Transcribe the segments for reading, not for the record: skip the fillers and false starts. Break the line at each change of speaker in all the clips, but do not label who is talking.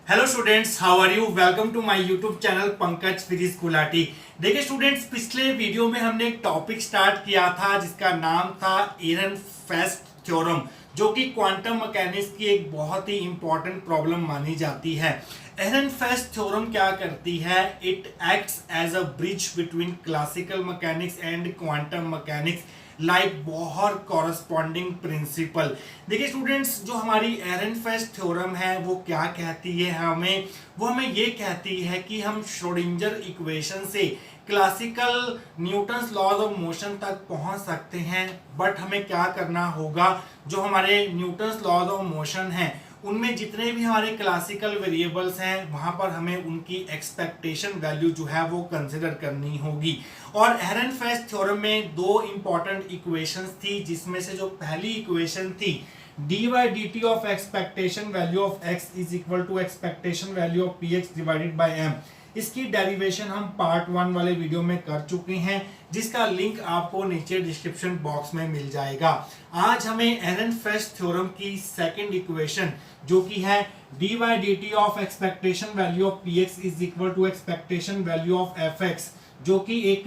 Hello students, how are you. Welcome to my YouTube channel Pankaj physics Gulati. देखिए students, पिछले video में हमने एक टॉपिक स्टार्ट किया था जिसका नाम था एहरनफेस्ट थ्योरम, जो कि क्वांटम मैकेनिक्स की एक बहुत ही इंपॉर्टेंट प्रॉब्लम मानी जाती है। एहरनफेस्ट थ्योरम क्या करती है? It acts as a bridge between classical mechanics and quantum mechanics like Bohr corresponding principle. देखिए स्टूडेंट्स, जो हमारी एहरनफेस्ट थ्योरम है वो क्या कहती है हमें ये कहती है कि हम श्रोडिंजर इक्वेशन से classical Newton's laws of motion तक पहुंच सकते हैं, बट हमें क्या करना होगा, जो हमारे न्यूटन्स लॉज ऑफ मोशन हैं उनमें जितने भी हमारे क्लासिकल वेरिएबल्स हैं वहां पर हमें उनकी एक्सपेक्टेशन वैल्यू जो है वो कंसिडर करनी होगी। और एहरनफेस्ट थ्योरम में दो इंपॉर्टेंट इक्वेशंस थी, जिसमें से जो पहली इक्वेशन थी dy dt of expectation value of x is equal to expectation value of px divided by m। इसकी डेरिवेशन हम पार्ट 1 वाले वीडियो में कर चुके हैं, जिसका लिंक आपको नीचे डिस्क्रिप्शन बॉक्स में मिल जाएगा। आज हमें एहरनफेस्ट थ्योरम की सेकंड इक्वेशन, जो कि है dy dt of expectation value of px is equal to expectation value of fx, जो कि एक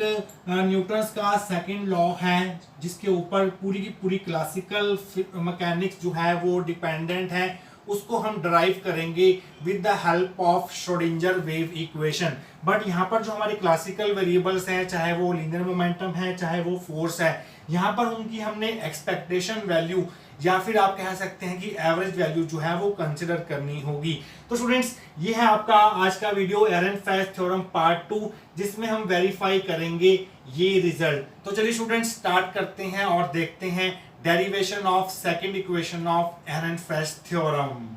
न्यूटन्स का सेकंड लॉ है, जिसके ऊपर पूरी की पूरी क्लासिकल मैकेनिक्स जो है वो डिपेंडेंट है, उसको हम ड्राइव करेंगे with the help of Schrödinger wave equation. But यहाँ पर जो हमारे क्लासिकल वेरिएबल्स हैं, चाहे वो लीनियर मोमेंटम है चाहे वो फोर्स है, यहाँ पर उनकी हमने एक्सपेक्टेशन वैल्यू या फिर आप कह सकते हैं कि एवरेज वैल्यू जो है वो कंसिडर करनी होगी। तो स्टूडेंट्स, ये है आपका आज का वीडियो एहरनफेस्ट थ्योरम पार्ट 2, जिसमें हम वेरीफाई करेंगे ये रिजल्ट। तो चलिए स्टूडेंट्स, स्टार्ट करते हैं और देखते हैं derivation of second equation of Ehrenfest theorem.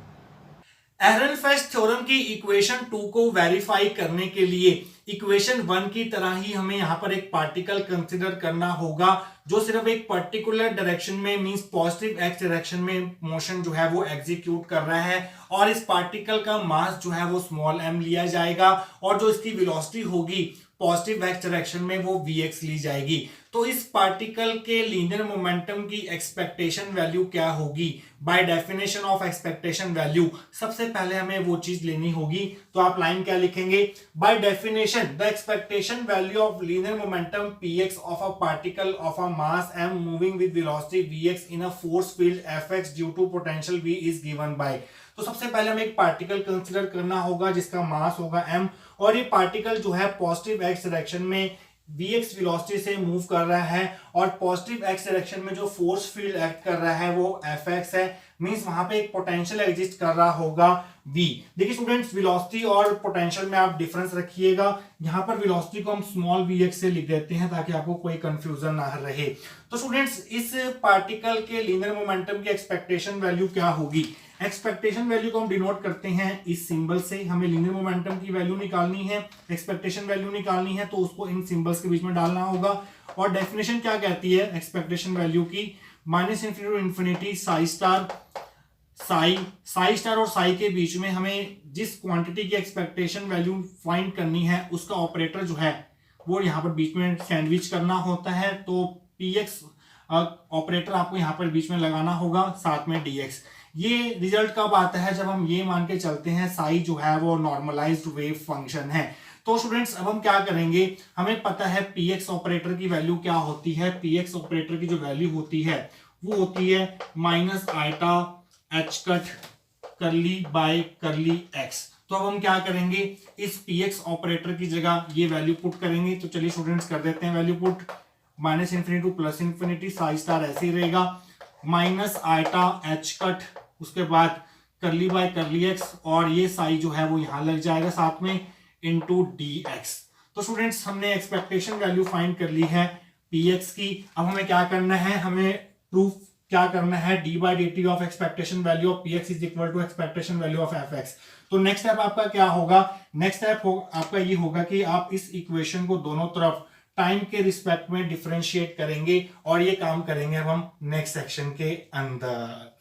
Ehrenfest theorem की इक्वेशन 2 को वेरीफाई करने के लिए इक्वेशन 1 की तरह ही हमें यहाँ पर एक पार्टिकल कंसिडर करना होगा, जो सिर्फ एक पर्टिकुलर डायरेक्शन में मींस पॉजिटिव एक्स डायरेक्शन में मोशन जो है वो एग्जीक्यूट कर रहा है, और इस पार्टिकल का मास जो है वो स्मॉल m लिया जाएगा, और जो इसकी वेलोसिटी होगी पॉजिटिव एक्स डायरेक्शन में वो vx ली जाएगी। तो इस पार्टिकल के लीनियर मोमेंटम की एक्सपेक्टेशन वैल्यू क्या होगी? Bye definition of expectation value सबसे पहले हमें वो चीज लेनी होगी। तो आप लाइन क्या लिखेंगे? By definition the expectation value of linear momentum px of a particle of a mass m moving with velocity vx in a force field fx due to potential v is given by. तो सबसे पहले हमें एक particle consider करना होगा जिसका मास होगा m, और ये पार्टिकल जो है पॉजिटिव एक्स डायरेक्शन में vx वेलोसिटी से मूव कर रहा है, और पॉजिटिव एक्स डायरेक्शन में जो फोर्स फील्ड एक्ट कर रहा है वो fx है, मींस वहां पे एक पोटेंशियल एग्जिस्ट कर रहा होगा v। देखिए स्टूडेंट्स, वेलोसिटी और पोटेंशियल में आप डिफरेंस रखिएगा। यहाँ पर वेलोसिटी को हम स्मॉल vx से लिख देते हैं ताकि आपको कोई कंफ्यूजन ना रहे। तो स्टूडेंट्स, इस पार्टिकल के लीनियर मोमेंटम की एक्सपेक्टेशन वैल्यू क्या होगी? एक्सपेक्टेशन वैल्यू को हम डिनोट करते हैं इस सिंबल से। हमें लीनियर मोमेंटम की वैल्यू निकालनी है, एक्सपेक्टेशन वैल्यू निकालनी है, तो उसको इन सिंबल्स के बीच में डालना होगा। और डेफिनेशन क्या कहती है एक्सपेक्टेशन वैल्यू की? Minus infinity to infinity psi star और साई के बीच में हमें जिस क्वांटिटी की एक्सपेक्टेशन वैल्यू फाइंड करनी है उसका ऑपरेटर जो है वो यहाँ पर बीच में सैंडविच करना होता है। तो px ऑपरेटर आपको यहाँ पर बीच में लगाना होगा, साथ में dx। ये रिजल्ट कब आता है? जब हम ये मान के चलते हैं साई जो है वो नॉर्मलाइज्ड वेव फंक्शन है। तो स्टूडेंट्स, अब हम क्या करेंगे, हमें पता है px ऑपरेटर की वैल्यू क्या होती है। px ऑपरेटर की जो वैल्यू होती है वो होती है minus iota h cut curly by curly x। तो अब हम क्या करेंगे, इस px ऑपरेटर की जगह ये वैल्यू पुट करेंगे। तो चलिए स्टूडेंट्स, कर देते हैं value put. Minus infinity to plus infinity psi star ऐसे ही रहेगा, माइनस आइटा h कट, उसके बाद करली बाय करली x, और ये साई जो है वो यहां लग जाएगा साथ में इनटू dx। तो स्टूडेंट्स, हमने एक्सपेक्टेशन वैल्यू फाइंड कर ली है px की। अब हमें क्या करना है, हमें प्रूफ क्या करना है, dy dt of expectation value of px is equal to expectation value of fx। तो नेक्स्ट स्टेप आपका क्या होगा? नेक्स्ट स्टेप आपका ये होगा कि आप इस इक्वेशन को दोनों तरफ टाइम के रिस्पेक्ट में डिफरेंशिएट करेंगे, और ये काम करेंगे अब हम नेक्स्ट सेक्शन के अंदर।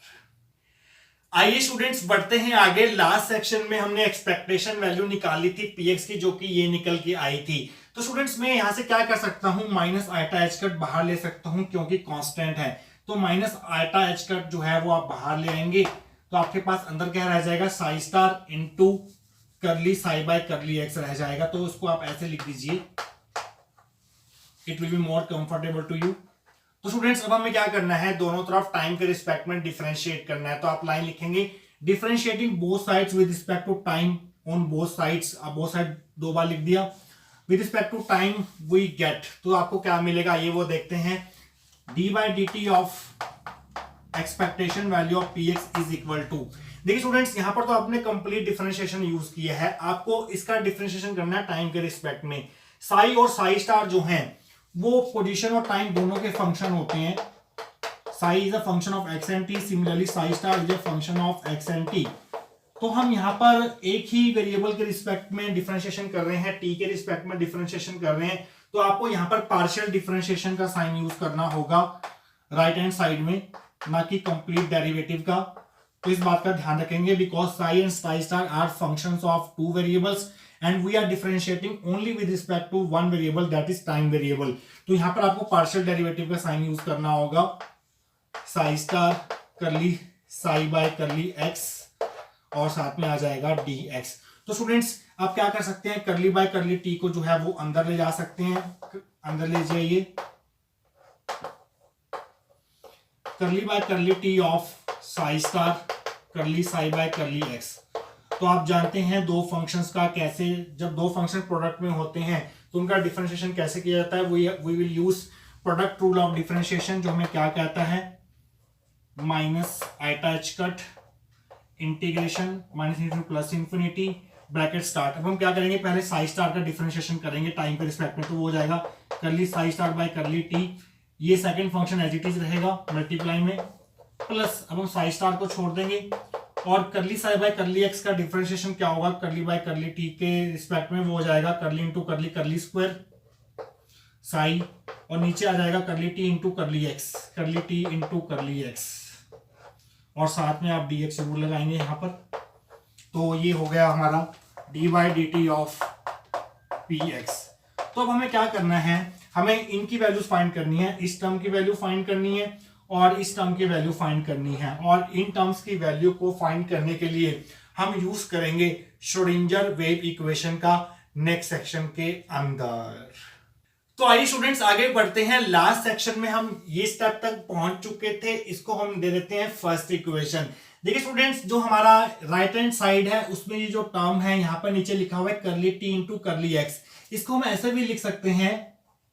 आइए स्टूडेंट्स, बढ़ते हैं आगे। लास्ट सेक्शन में हमने एक्सपेक्टेशन वैल्यू निकाली थी px की, जो कि ये निकल के आई थी। तो स्टूडेंट्स, मैं यहां से क्या कर सकता हूं, माइनस आइटा h कट बाहर ले सकता हूं क्योंकि कांस्टेंट है। तो माइनस आइटा h कट जो है वो आप बाहर ले आएंगे। तो आपके पास अंदर क्या रह जाएगा, Sai star into curly psi by curly x रह जाएगा। तो उसको आप ऐसे लिख दीजिए, it will be more comfortable to you. तो स्टूडेंट्स अब हमें क्या करना है, दोनों तरफ टाइम के रिस्पेक्ट में डिफरेंशिएट करना है। तो आप लाइन लिखेंगे differentiating both sides with respect to time on both sides. अब बोथ साइड 2 बार लिख दिया। With respect to time we get, तो आपको क्या मिलेगा ये वो देखते हैं, D by D T of expectation value of P x is equal to. देखिए स्टूडेंट्स यहां पर तो आपने कंप्लीट डिफरेंशिएशन यूज किया है, आपको इसका डिफरेंशिएशन करना है टाइम के रिस्पेक्ट में। साई और साई स्टार जो हैं वो पोजीशन और टाइम दोनों के फंक्शन होते हैं। Sai is a function of x and T, similarly Sai star is a function of x and T. तो हम यहाँ पर एक ही वेरिएबल के रिस्पेक्ट में डिफरेंशिएशन कर रहे हैं, टी के रिस्पेक्ट में डिफरेंशिएशन कर रहे हैं। तो आपको यहाँ पर पार्शियल डिफरेंशिएशन का साइन यूज करना होगा राइट हैंड साइड में, ना कि कंप्लीट डेरिवेटिव का। तो इस बात का ध्यान रखेंगे, because psi and psi star are functions of 2 variables and we are differentiating only with respect to 1 variable, that is time variable. तो यहाँ पर आपको पार्शियल डेरिवेटिव का साइन यूज करना होगा, साई स्टार करली साई बाय करली एक्स और साथ में आ जाएगा डी एक्स। तो स्टूडेंट्स आप क्या कर सकते हैं, करली बाय करली टी को जो है वो अंदर ले जा सकते हैं, अंदर ले जाइए, करली by curly T of Sai star करली साई बाय करली एक्स। तो आप जानते हैं दो फंक्शंस का कैसे, जब दो फंक्शन प्रोडक्ट में होते हैं तो उनका डिफरेंशिएशन कैसे किया जाता है, we will use product rule of differentiation, जो हमें क्या कहता है, minus iota H cut integration minus into plus infinity bracket start. अब हम क्या करेंगे, पहले साई स्टार का डिफरेंशिएशन करेंगे टाइम के रिस्पेक्ट में, तो वो हो जाएगा curly psi star by curly t, ये second function as it is रहेगा मल्टीप्लाई में, प्लस अब हम साई स्टार को छोड़ देंगे और करली साई बाय करली एक्स का डिफरेंशिएशन क्या होगा, करली बाय करली टी के रिस्पेक्ट में वो हो जाएगा करली इंटू करली करली स्क्वायर साई, और नीचे आ जाएगा करली टी इंटू करली एक्स, करली टी इंटू करली एक्स, और साथ में आप डी एक्स जरूर लगाएंगे यहाँ पर। तो ये हो गया हमारा D by D T of P x. तो अब हमें क्या करना है, हमें इनकी वैल्यूज फाइंड करनी है, इस टर्म की वैल्यू फाइंड करनी है और इस टर्म की वैल्यू फाइंड करनी है। और इन टर्म्स की वैल्यू को फाइंड करने के लिए हम यूज करेंगे श्रोडिंगर वेव इक्वेशन का नेक्स्ट सेक्शन के अंदर। तो आइए स्टूडेंट्स आगे बढ़ते हैं। लास्ट सेक्शन में हम ये स्टेप तक पहुंच चुके थे, इसको हम दे देते हैं फर्स्ट इक्वेशन। देखिए स्टूडेंट्स जो हमारा राइट हैंड साइड है उसमें ये जो टर्म है यहाँ पर नीचे लिखा हुआ है करली टी इंटू करली एक्स, इसको हम ऐसे भी लिख सकते हैं,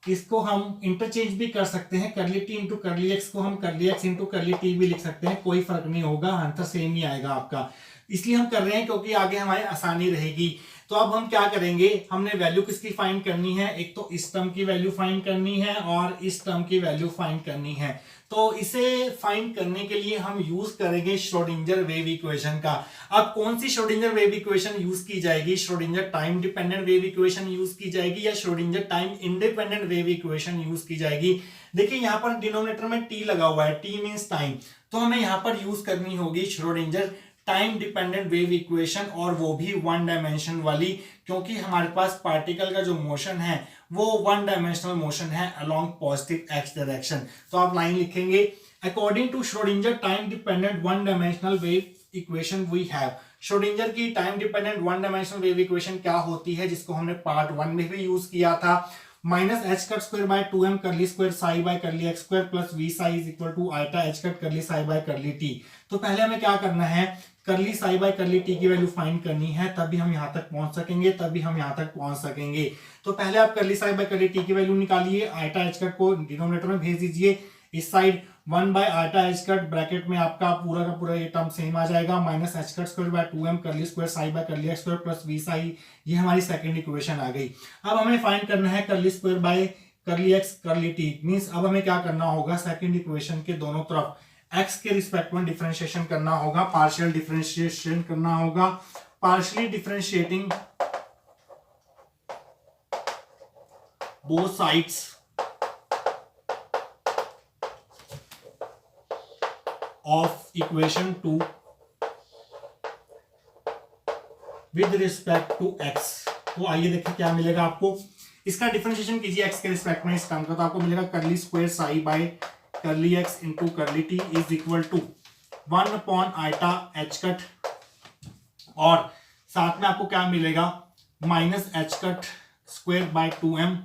इसको हम इंटरचेंज भी कर सकते हैं, करली टी इंटू करली एक्स को हम करली एक्स इंटू करली टी भी लिख सकते हैं, कोई फर्क नहीं होगा, आंसर सेम ही आएगा आपका। इसलिए हम कर रहे हैं क्योंकि आगे हमारी आसानी रहेगी। तो अब हम क्या करेंगे, हमने वैल्यू किसकी फाइंड करनी है, एक तो इस टर्म की वैल्यू फाइंड करनी है और इस टर्म की वैल्यू फाइंड करनी है। तो इसे फाइंड करने के लिए हम यूज करेंगे श्रोडिंगर वेव इक्वेशन का। अब कौन सी श्रोडिंगर वेव इक्वेशन यूज की जाएगी, Schrodinger time dependent wave equation use की जाएगी या Schrodinger time independent wave equation use की जाएगी। देखिए यहाँ पर डिनोमिनेटर में टी लगा हुआ है, टी मींस टाइम, तो हमें यहाँ पर यूज करनी होगी Schrodinger time dependent wave equation, और वो भी 1 डायमेंशन वाली, क्योंकि हमारे पास पार्टिकल का जो मोशन है वो 1 डायमेंशनल मोशन है अलोंग पॉजिटिव एक्स डायरेक्शन। तो आप लाइन लिखेंगे according to Schrodinger time dependent 1 dimensional wave equation we have. Schrodinger की time dependent 1 dimensional wave equation क्या होती है, जिसको हमने पार्ट 1 में भी यूज किया था, minus H cut square by 2m curly square psi by curly x square plus V psi is equal to iota H cut curly psi by curly T. तो पहले हमें क्या करना है, करली साई बाय करली टी की value find करनी है, तभी हम यहां तक पहुंच सकेंगे, तो पहले आप curly psi by curly t की वैल्यू निकालिए, आइटा एच कट को डिनोमिनेटर में भेज दीजिए, इस side 1 by iota H cut bracket में आपका पूरा का पूरा ये टर्म सेम आ जाएगा, minus H cut square by 2m curly square psi by curly x square plus V psi, ये हमारी सेकंड इक्वेशन आ गई। अब हमें फाइंड करना है करली स्क्वायर बाय करली एक्स करली टी, मींस अब हमें क्या करना होगा, सेकंड इक्वेशन के दोनों तरफ x के रिस्पेक्ट में डिफरेंशिएशन करना होगा, पार्शियल डिफरेंशिएशन करना होगा, partially differentiating both sides of equation 2 with respect to x। तो आइए देखिए क्या मिलेगा आपको, इसका डिफरेंशिएशन कीजिए x के रिस्पेक्ट में इस टर्म का, तो आपको मिलेगा curly square psi by curly x into curly t is equal to 1 upon iota H cut, और साथ में आपको क्या मिलेगा minus H cut square by 2m।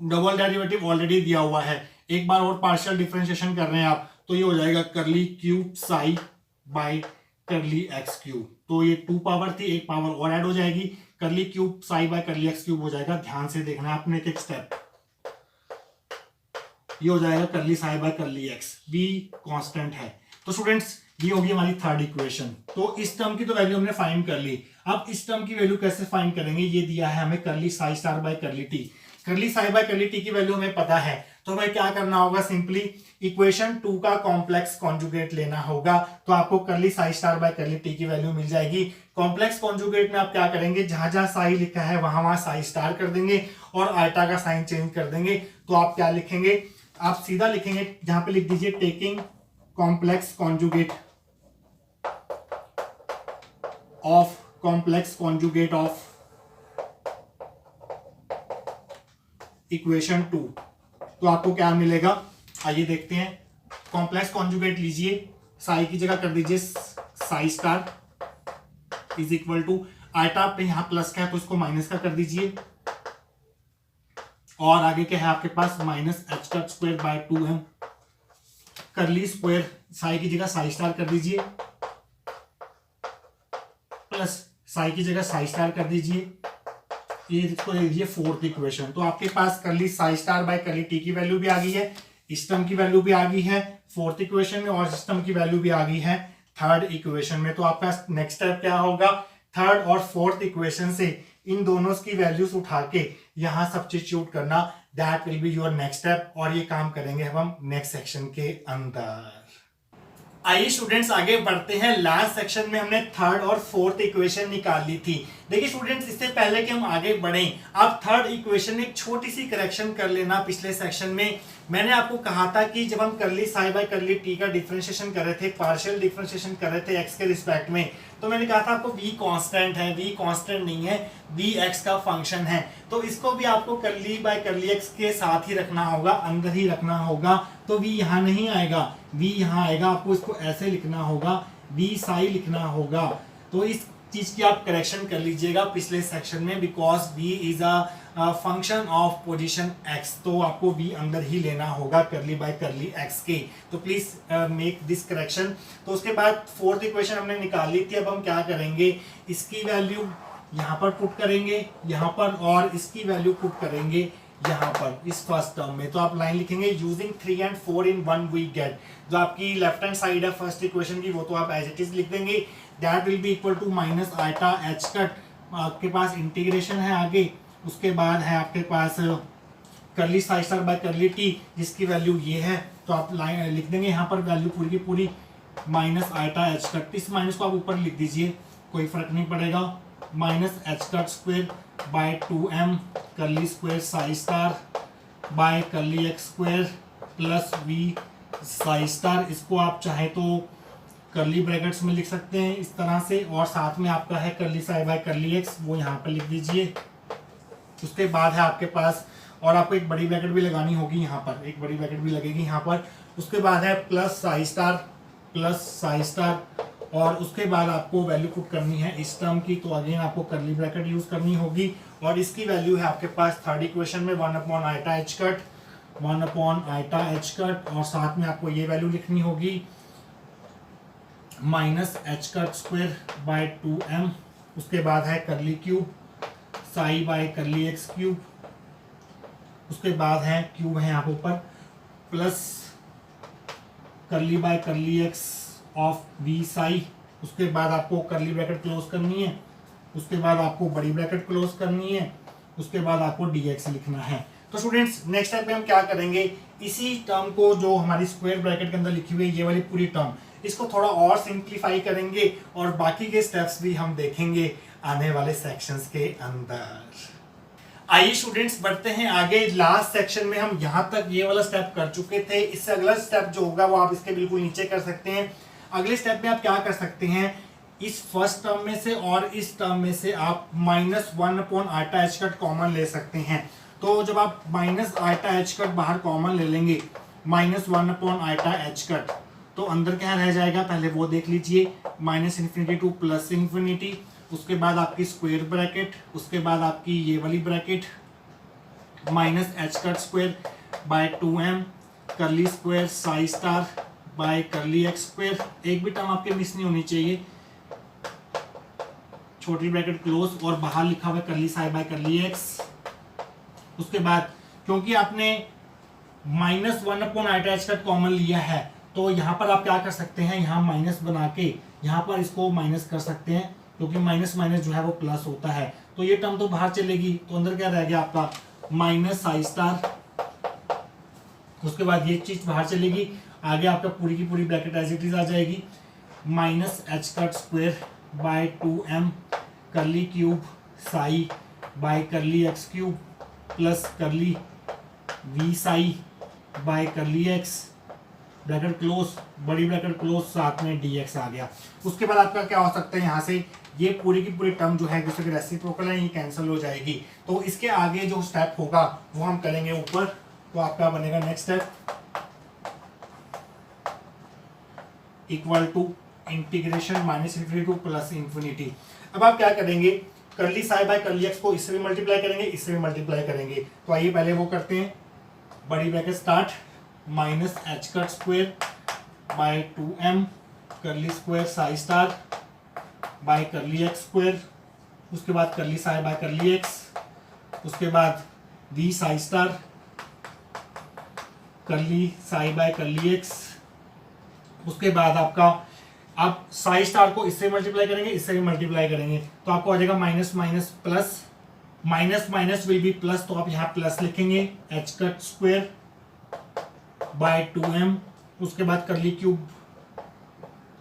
Double derivative already दिया हुआ है, एक बार और पार्शियल डिफरेंशिएशन कर रहे हैं आप, तो ये हो जाएगा करली cube psi by curly x cube. तो ये 2 पावर थी, एक पावर और ऐड हो जाएगी, करली cube psi by curly x cube हो जाएगा। ध्यान से देखना है आपने एक स्टेप, ये हो जाएगा curly psi by curly x, be constant है। तो स्टूडेंट्स ये होगी हमारी थर्ड इक्वेशन। तो इस टर्म की तो वैल्यू हमने फाइंड कर ली। अब इस टर्म की वैल्यू कैसे फाइंड करेंगे, ये दिया है हमें करली psi star by curly T. करली साई बाय करली टी की वैल्यू हमें पता है, तो हमें क्या करना होगा, सिंपली इक्वेशन 2 का कॉम्प्लेक्स कॉन्जुगेट लेना होगा। तो आपको करली psi star by curly t की वैल्यू मिल जाएगी। कॉम्प्लेक्स कॉन्जुगेट में आप क्या करेंगे, जहां जहां साई लिखा है वहां वहां साई स्टार कर देंगे और आइटा का साइन चेंज कर देंगे। तो आप क्या लिखेंगे, आप सीधा लिखेंगे, जहां पे लिख दीजिए taking complex conjugate of equation 2। तो आपको क्या मिलेगा, आइए देखते हैं। कॉम्प्लेक्स कॉन्जुगेट लीजिए, साई की जगह कर दीजिए psi star is equal to iota पे यहां प्लस का है तो इसको माइनस का कर दीजिए, और आगे क्या है आपके पास minus H cut square by 2m। Curly square Sai की जगह साई स्टार कर दीजिए, प्लस साई की जगह साई स्टार कर दीजिए, ये इसको दे दीजिए फोर्थ इक्वेशन। तो आपके पास करली psi star by curly t की वैल्यू भी आ गई है, इस टर्म की वैल्यू भी आ गई है फोर्थ इक्वेशन में, और इस टर्म की वैल्यू भी आ गई है थर्ड इक्वेशन में। तो आपका नेक्स्ट स्टेप क्या होगा, थर्ड और फोर्थ इक्वेशन से इन दोनों की वैल्यूज उठा के यहां सब्स्टिट्यूट करना, that will be your next step. और ये काम करेंगे हम नेक्स्ट सेक्शन के अंदर। आइए स्टूडेंट्स आगे बढ़ते हैं। लास्ट सेक्शन में हमने थर्ड और फोर्थ इक्वेशन निकाल ली थी। देखिए स्टूडेंट्स, इससे पहले कि हम आगे बढ़ें, आप थर्ड इक्वेशन में एक छोटी सी करेक्शन कर लेना। पिछले सेक्शन में मैंने आपको कहा था कि जब हम करली साई बाय करली टी का डिफरेंशिएशन कर रहे थे, पार्शियल डिफरेंशिएशन कर रहे थे एक्स के रिस्पेक्ट में, तो मैंने कहा था आपको v कांस्टेंट है, v कांस्टेंट नहीं है, v x का फंक्शन है। तो इसको भी आपको करली बाय करली x के साथ ही रखना होगा, अंदर ही रखना होगा। तो v यहाँ नहीं आएगा, v यहाँ आएगा। आपको इसको ऐसे लिखना होगा, v साई लिखना होगा। तो इस चीज की आप करेक्शन कर लीजिएगा पिछले सेक्शन में, because v is a function of position x। तो आपको v अंदर ही लेना होगा करली बाय करली x के। तो प्लीज मेक दिस करेक्शन। तो उसके बाद फोर्थ इक्वेशन हमने निकाल ली थी। अब हम क्या करेंगे, इसकी वैल्यू यहाँ पर पुट करेंगे, यहाँ पर, और इसकी वैल्यू पुट करेंगे यहाँ पर इस फर्स्ट टर्म में। तो आप लाइन लिखेंगे using 3 and 4 in 1 we get. जो आपकी लेफ्ट हैंड साइड है फर्स्ट इक्वेशन की, वो तो आप एज इट इज लिख देंगे, that will be equal to minus iota H cut. आपके पास इंटीग्रेशन है आगे, उसके बाद है आपके पास करली psi star by curly T, जिसकी वैल्यू ये है। तो आप लाइन लिख देंगे यहाँ पर वैल्यू पूरी की पूरी माइनस आइटा एच कट। इस माइनस को आप ऊपर लिख दीजिए, कोई फर्क नहीं पड़ेगा, minus H cut square by 2m curly square psi star by curly x square plus V psi star. इसको आप चाहे तो करली ब्रैकेट्स में लिख सकते हैं इस तरह से, और साथ में आपका है करली साई बाय करली एक्स, वो यहाँ पर लिख दीजिए। उसके बाद है आपके पास, और आपको एक बड़ी ब्रैकेट भी लगानी होगी यहाँ पर, एक बड़ी ब्रैकेट भी लगेगी यहाँ पर। उसके बाद है प्लस साई स्टार, और उसके बाद आपको वैल्यू पुट करनी है इस टर्म की। तो अगेन आपको करली ब्रैकेट यूज करनी होगी, और इसकी वैल्यू है आपके पास थर्ड इक्वेशन में 1 upon iota H cut, 1 upon iota H cut, और साथ में आपको ये वैल्यू लिखनी होगी minus H cut square by 2m। उसके बाद है curly cube psi by curly x cube, उसके बाद है क्यूब है यहाँ ऊपर, प्लस करली by curly x of we Sai. उसके बाद आपको करली ब्रैकेट क्लोज करनी है, उसके बाद आपको बड़ी ब्रैकेट क्लोज करनी है, उसके बाद आपको dx लिखना है। तो स्टूडेंट्स नेक्स्ट टाइम पे हम क्या करेंगे, इसी टर्म को जो हमारी स्क्वायर ब्रैकेट के अंदर लिखी हुई है ये वाली पूरी टर्म, इसको थोड़ा और सिंप्लीफाई करेंगे, और बाकी के स्टेप्स भी हम देखेंगे आने वाले सेक्शंस के अंदर। आइए स्टूडेंट्स बढ़ते हैं आगे। लास्ट सेक्शन में हम यहाँ तक ये वाला स्टेप कर चुके थे। इससे अगला स्टेप जो होगा वो आप इसके बिल्कुल नीचे कर सकते हैं। अगले स्टेप में आप क्या कर सकते हैं, इस फर्स्ट टर्म में से और इस टर्म में से आप minus 1 upon iota H cut common ले सकते हैं। तो जब आप माइनस आइटा एच कट बाहर कॉमन ले लेंगे, minus 1 upon iota H cut, तो अंदर क्या रह जाएगा पहले वो देख लीजिए, minus infinity to plus infinity, उसके बाद आपकी स्क्वायर ब्रैकेट, उसके बाद आपकी ये वाली bracket minus H cut square by 2m curly square psi star by curly x square. एक भी टर्म आपके मिस नहीं होनी चाहिए, छोटी ब्रैकेट क्लोज और बाहर लिखा हुआ करली साई बाय करली एक्स। उसके बाद क्योंकि आपने -1/i एच कट कॉमन लिया है तो यहाँ पर आप क्या कर सकते हैं, यहाँ माइनस बना के यहाँ पर इसको माइनस कर सकते हैं, क्योंकि माइनस माइनस जो है वो प्लस होता है। तो ये टर्म तो बाहर चलेगी, तो अंदर क्या रह गया आपका माइनस साई स्टार, उसके बाद ये चीज बाहर चलेगी, आगे आपका पूरी की पूरी ब्रैकेट एज इट इज आ जाएगी, minus H cut square by 2m curly cube psi by curly x cube plus curly V psi by curly x bracket close, बड़ी ब्रैकेट क्लोज, साथ में dx आ गया। उसके बाद आपका क्या हो सकता है, यहाँ से ये पूरी की पूरी टर्म जो है दूसरे की रेसिप्रोकल है, ये कैंसिल हो जाएगी। तो इसके आगे जो स्टेप होगा वो हम करेंगे ऊपर। तो आपका बनेगा next step equal to integration minus infinity to plus infinity. अब आप क्या करेंगे, करली साई बाय करली एक्स को इससे भी मल्टीप्लाई करेंगे, इससे भी मल्टीप्लाई करेंगे। तो आइए पहले वो करते हैं, बड़ी bracket start, minus H cut square by 2m curly square psi star by curly x square, उसके बाद करली साई बाय करली एक्स, उसके बाद वी साई स्टार करली साई बाय करली एक्स। उसके बाद आपका आप साई स्टार को इससे मल्टीप्लाई करेंगे, इससे भी मल्टीप्लाई करेंगे, तो आपको आ जाएगा minus minus plus, minus minus will be plus, तो आप यहाँ प्लस लिखेंगे H cut square by 2m, उसके बाद करली cube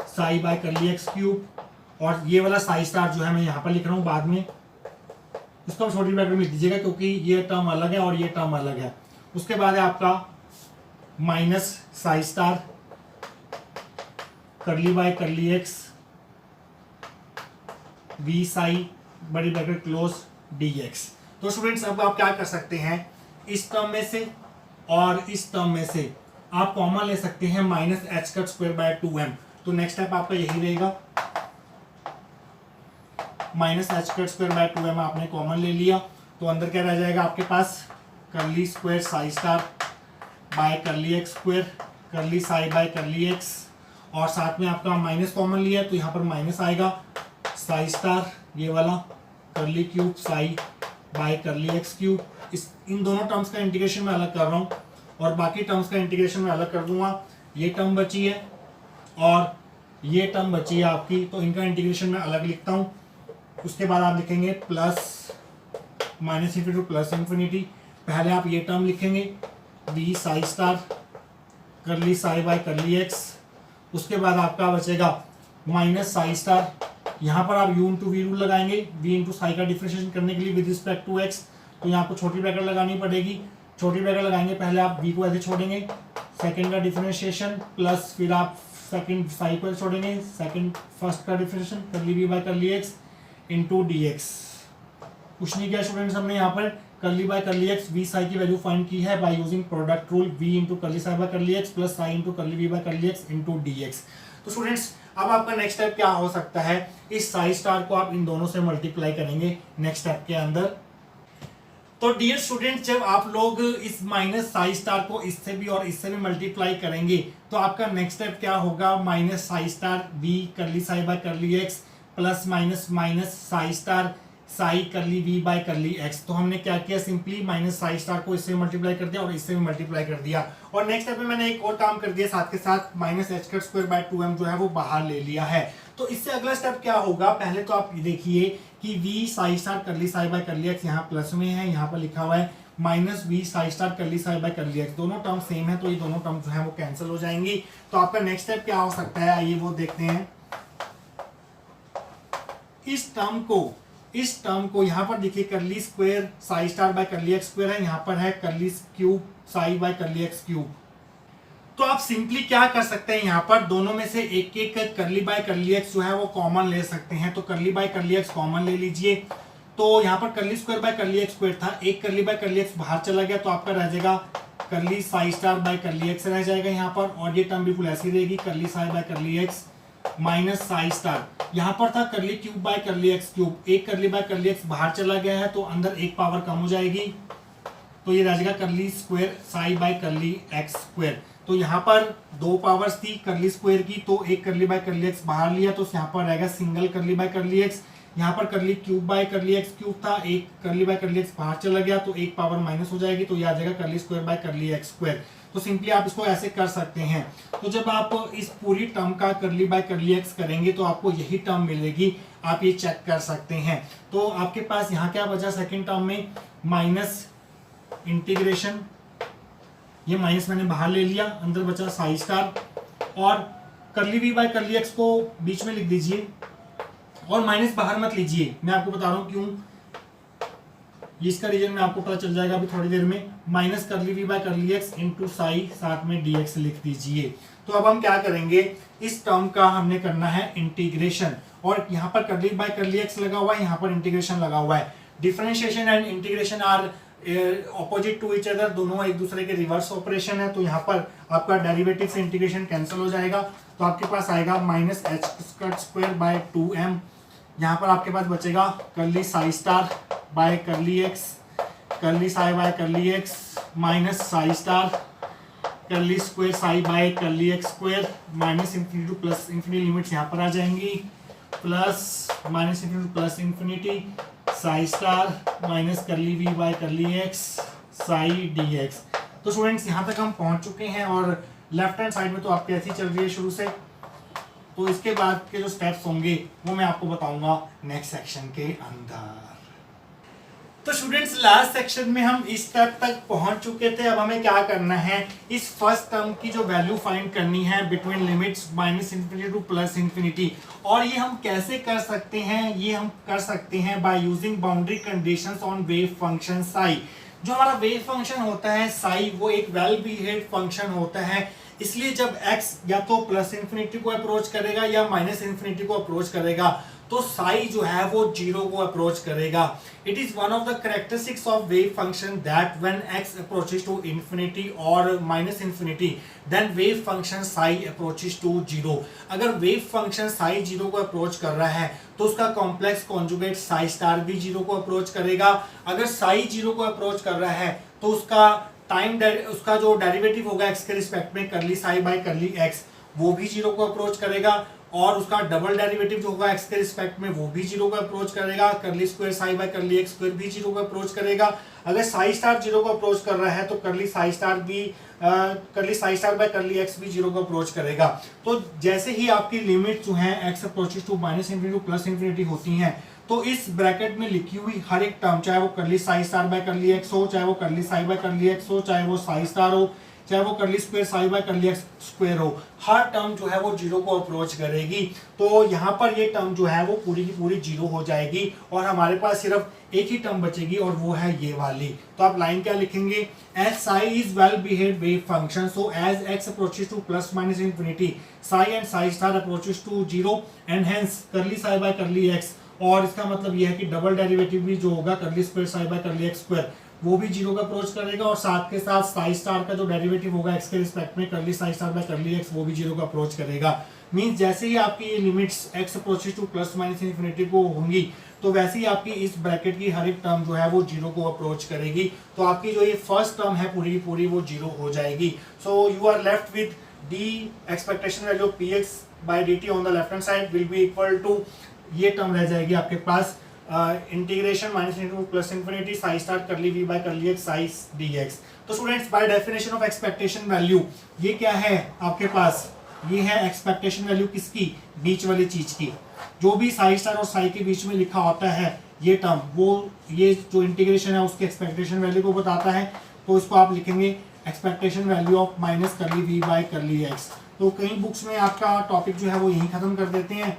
psi by curly x cube, और ये वाला साई स्टार जो है मैं यहाँ पर लिख रहा हूँ, बाद में इसको हम छोटी ब्रैकेट में लिख दीजिएगा क्योंकि ये टर्म अलग है और ये टर्म अलग है। उसके बाद है आपका minus psi star curly by curly x V psi बड़ी ब्रैकेट क्लोज dx। तो स्टूडेंट्स अब आप क्या कर सकते हैं, इस टर्म में से और इस टर्म में से आप कॉमन ले सकते हैं minus H cut square by 2m। तो नेक्स्ट स्टेप आपका यही रहेगा, minus H cut square by 2m आपने कॉमन ले लिया, तो अंदर क्या रह जाएगा आपके पास करली square psi star by curly x square करली साई बाय करली एक्स, और साथ में आपका माइनस कॉमन लिया तो यहाँ पर माइनस आएगा साई स्टार ये वाला curly cube psi by curly x cube. इन दोनों टर्म्स का इंटीग्रेशन मैं अलग कर रहा हूँ और बाकी टर्म्स का इंटीग्रेशन मैं अलग कर दूंगा। ये टर्म बची है और ये टर्म बची है आपकी, तो इनका इंटीग्रेशन मैं अलग लिखता हूँ। उसके बाद आप लिखेंगे plus minus infinity to plus infinity. पहले आप ये टर्म लिखेंगे वी साई स्टार करली साई बाय करली एक्स, उसके बाद आपका बचेगा माइनस साई स्टार, यहाँ पर आप u इंटू वी रूल लगाएंगे, v इंटू साई का डिफरेंशिएशन करने के लिए विद रिस्पेक्ट टू x, तो यहाँ आपको छोटी ब्रैकेट लगानी पड़ेगी। छोटी ब्रैकेट लगाएंगे, पहले आप v को ऐसे छोड़ेंगे, सेकंड का डिफरेंशिएशन प्लस फिर आप सेकंड साई को छोड़ेंगे, सेकंड फर्स्ट का डिफरेंशिएशन करली v by curly x into dx। कुछ नहीं किया स्टूडेंट्स, हमने यहाँ पर करली by curly x V Sai की वैल्यू फाइंड की है by using product rule v into curly psi by curly x plus psi into curly v by curly x into dx। तो स्टूडेंट्स अब आपका नेक्स्ट स्टेप क्या हो सकता है, इस साई स्टार को आप इन दोनों से मल्टीप्लाई करेंगे नेक्स्ट स्टेप के अंदर। तो डियर स्टूडेंट जब आप लोग इस माइनस साई स्टार को इससे भी और इससे भी मल्टीप्लाई करेंगे तो आपका नेक्स्ट स्टेप क्या होगा, माइनस साई स्टार v करली psi by curly x plus minus minus psi star Sai करली v बाय करली एक्स। तो हमने क्या किया, सिंपली माइनस साई स्टार को इससे मल्टीप्लाई कर दिया और इससे भी मल्टीप्लाई कर दिया, और नेक्स्ट स्टेप में मैंने एक और काम कर दिया साथ के साथ, minus H cut square by 2m जो है वो बाहर ले लिया है। तो इससे अगला स्टेप क्या होगा, पहले तो आप देखिए कि v साई स्टार करली साई बाय करली एक्स यहाँ प्लस में है, यहाँ पर लिखा हुआ है माइनस v साई स्टार करली साई बाय करली एक्स, दोनों टर्म सेम है तो ये दोनों टर्म जो है वो कैंसिल हो जाएंगी। तो आपका नेक्स्ट स्टेप क्या हो सकता है, आइए वो देखते हैं। इस टर्म को यहाँ पर देखिए करली square psi star by curly x square है, यहाँ पर है curly cube psi by curly x cube. तो आप सिंपली क्या कर सकते हैं, यहाँ पर दोनों में से एक एक करली बाय करली एक्स जो है वो कॉमन ले सकते हैं। तो करली बाय करली एक्स कॉमन ले लीजिए, तो यहाँ पर करली square by curly x square था, एक करली बाय करली एक्स बाहर चला गया तो आपका रह जाएगा curly psi star by curly x रह जाएगा यहाँ पर, और ये टर्म बिल्कुल ऐसी रहेगी, करली psi by curly x minus psi star. यहाँ पर था करली cube by curly x cube, एक करली बाय करली एक्स बाहर चला गया है तो अंदर एक पावर कम हो जाएगी, तो ये रह जाएगा करली square psi by curly x square. तो यहाँ पर दो पावर्स थी करली स्क्वायर की, तो एक करली बाय करली एक्स बाहर लिया तो यहाँ पर रहेगा सिंगल करली बाय करली एक्स। यहाँ पर करली cube by curly x cube था, एक करली बाय करली एक्स बाहर चला गया तो एक पावर माइनस हो जाएगी, तो यह आ जाएगा करली square by curly x square. तो सिंपली आप इसको ऐसे कर सकते हैं। तो जब आप इस पूरी टर्म का करली बाय करली एक्स करेंगे तो आपको यही टर्म मिलेगी, आप ये चेक कर सकते हैं। तो आपके पास यहाँ क्या बचा सेकेंड टर्म में, माइनस इंटीग्रेशन, ये माइनस मैंने बाहर ले लिया, अंदर बचा साई स्टार, और करली वी बाय करली एक्स को बीच में लिख दीजिए और माइनस बाहर मत लीजिए, मैं आपको बता रहा हूं क्यों, इसका रीजन में आपको पता चल जाएगा अभी थोड़ी देर में। Minus curly V by curly x into psi, साथ में dx लिख दीजिए। तो अब हम क्या करेंगे, इस टर्म का हमने करना है इंटीग्रेशन, और यहाँ पर करली बाय करली एक्स लगा हुआ है, यहाँ पर इंटीग्रेशन लगा हुआ है। Differentiation and integration are opposite to each other, दोनों एक दूसरे के रिवर्स ऑपरेशन है, तो यहाँ पर आपका डेरिवेटिव से इंटीग्रेशन कैंसिल हो जाएगा, तो आपके पास आएगा minus H square by 2m। यहाँ पर आपके पास बचेगा curly psi star by curly x, curly psi by curly x minus psi star, curly square psi by curly x square, minus infinity to plus infinity, limits यहाँ पर आ जाएंगी, plus minus infinity to plus infinity psi star minus curly V by curly x psi dx। तो students यहाँ तक हम पहुँच चुके हैं, और लेफ्ट हैंड साइड में तो आपकी ऐसी चल रही है शुरू से, तो इसके बाद के जो स्टेप्स होंगे वो मैं आपको बताऊंगा नेक्स्ट सेक्शन के अंदर। तो स्टूडेंट्स लास्ट सेक्शन में हम इस स्टेप तक पहुंच चुके थे। अब हमें क्या करना है, इस फर्स्ट टर्म की जो वैल्यू फाइंड करनी है between limits minus infinity to plus infinity. और ये हम कैसे कर सकते हैं, ये हम कर सकते हैं by using boundary conditions on wave function Sai. जो हमारा वेव फंक्शन होता है साई, वो एक वेल बिहेव्ड फंक्शन होता है, इसलिए जब x या तो प्लस इंफिनिटी को अप्रोच करेगा या माइनस इंफिनिटी को अप्रोच करेगा तो साई जो है वो जीरो को अप्रोच करेगा। It is one of the characteristics of wave function that when x approaches to infinity और minus infinity then wave function psi approaches to zero. अगर वेव फंक्शन साई जीरो को अप्रोच कर रहा है तो उसका कॉम्प्लेक्स कॉन्जुगेट साई स्टार भी zero को अप्रोच करेगा। अगर साई जीरो को अप्रोच कर रहा है तो उसका जो डेरिवेटिव होगा x के रिस्पेक्ट में करली साई बाय करली एक्स वो भी जीरो को अप्रोच करेगा, और उसका डबल डेरिवेटिव जो होगा x के रिस्पेक्ट में वो भी जीरो को अप्रोच करेगा, curly square psi by curly x square भी जीरो को अप्रोच करेगा। अगर साई स्टार जीरो को अप्रोच कर रहा है तो curly psi star by curly x भी जीरो को अप्रोच करेगा। तो जैसे ही आपकी लिमिट जो है x approaches to minus infinity to plus infinity होती हैं, तो इस ब्रैकेट में लिखी हुई हर एक टर्म, चाहे वो करली psi star by curly x हो, चाहे वो करली साई बाय करली एक्स हो, चाहे वो साई स्टार हो, चाहे वो करली square psi by curly x square हो, हर टर्म जो है वो जीरो को अप्रोच करेगी। तो यहाँ पर ये टर्म जो है वो पूरी की पूरी जीरो हो जाएगी, और हमारे पास सिर्फ एक ही टर्म बचेगी और वो है ये वाली। तो आप लाइन क्या लिखेंगे, as psi is well behaved wave function, so as x approaches to plus minus infinity psi and psi star approaches to zero and hence curly psi by curly x. और इसका मतलब यह है कि डबल डेरिवेटिव भी जो होगा करली square psi by curly x square वो भी जीरो का अप्रोच करेगा, और साथ के साथ साई स्टार का जो डेरिवेटिव होगा x के रिस्पेक्ट में करली psi star by curly x वो भी जीरो का अप्रोच करेगा। मींस जैसे ही आपकी ये limits x approaches to plus minus infinity को होंगी तो वैसे ही आपकी इस ब्रैकेट की हर एक टर्म जो है वो जीरो को अप्रोच करेगी। तो आपकी जो ये फर्स्ट टर्म है पूरी की पूरी वो जीरो हो जाएगी। So you are left with d expectation value of px by dt on the left hand side will be equal to, ये टर्म रह जाएगी आपके पास integration minus into plus infinity psi star curly V by curly x psi dx। तो students by definition of expectation value ये क्या है आपके पास, ये है एक्सपेक्टेशन वैल्यू किसकी, बीच वाली चीज की। जो भी साई स्टार और साई के बीच में लिखा होता है ये टर्म, वो ये जो इंटीग्रेशन है उसके एक्सपेक्टेशन वैल्यू को बताता है। तो इसको आप लिखेंगे expectation value of minus curly V by curly x. तो कई बुक्स में आपका टॉपिक जो है वो यही खत्म कर देते हैं,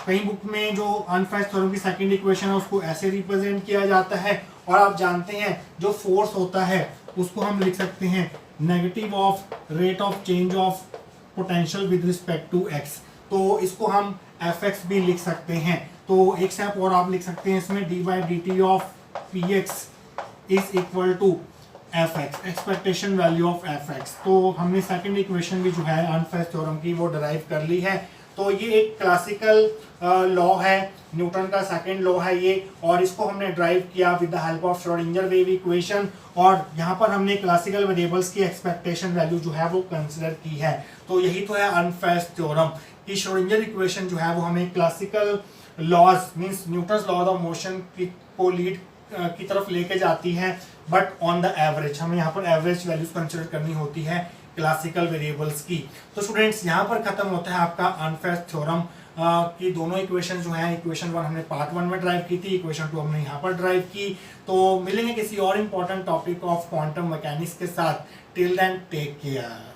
कई बुक में जो अनफेस्ट थ्योरम की सेकंड इक्वेशन है उसको ऐसे रिप्रेजेंट किया जाता है। और आप जानते हैं जो फोर्स होता है उसको हम लिख सकते हैं negative of rate of change of potential with respect to x. तो इसको हम एफ एक्स भी लिख सकते हैं। तो एक स्टेप और आप लिख सकते हैं इसमें d by D T of P x is equal to f x, expectation value of f x. तो हमने सेकंड इक्वेशन भी जो है अर्नफेस्ट थ्योरम की वो डराइव कर ली है। तो ये एक क्लासिकल लॉ है, न्यूटन का सेकंड लॉ है ये, और इसको हमने ड्राइव किया with the help of Schrodinger wave equation. और यहाँ पर हमने क्लासिकल वेरिएबल्स की एक्सपेक्टेशन वैल्यू जो है वो कंसिडर की है। तो यही तो है अर्नफेस्ट थ्योरम कि श्रोडिंगर इक्वेशन जो है वो हमें classical laws means Newton's law of motion को लीड की तरफ लेके जाती है, बट ऑन द एवरेज हमें यहाँ पर एवरेज वैल्यूज कंसिडर करनी होती है क्लासिकल वेरिएबल्स की। तो स्टूडेंट्स यहाँ पर खत्म होता है आपका अर्नफेस्ट थ्योरम की दोनों इक्वेशन जो है। इक्वेशन 1 हमने पार्ट 1 में ड्राइव की थी, इक्वेशन 2 हमने यहाँ पर ड्राइव की। तो मिलेंगे किसी और important topic of quantum mechanics के साथ। Till then take care.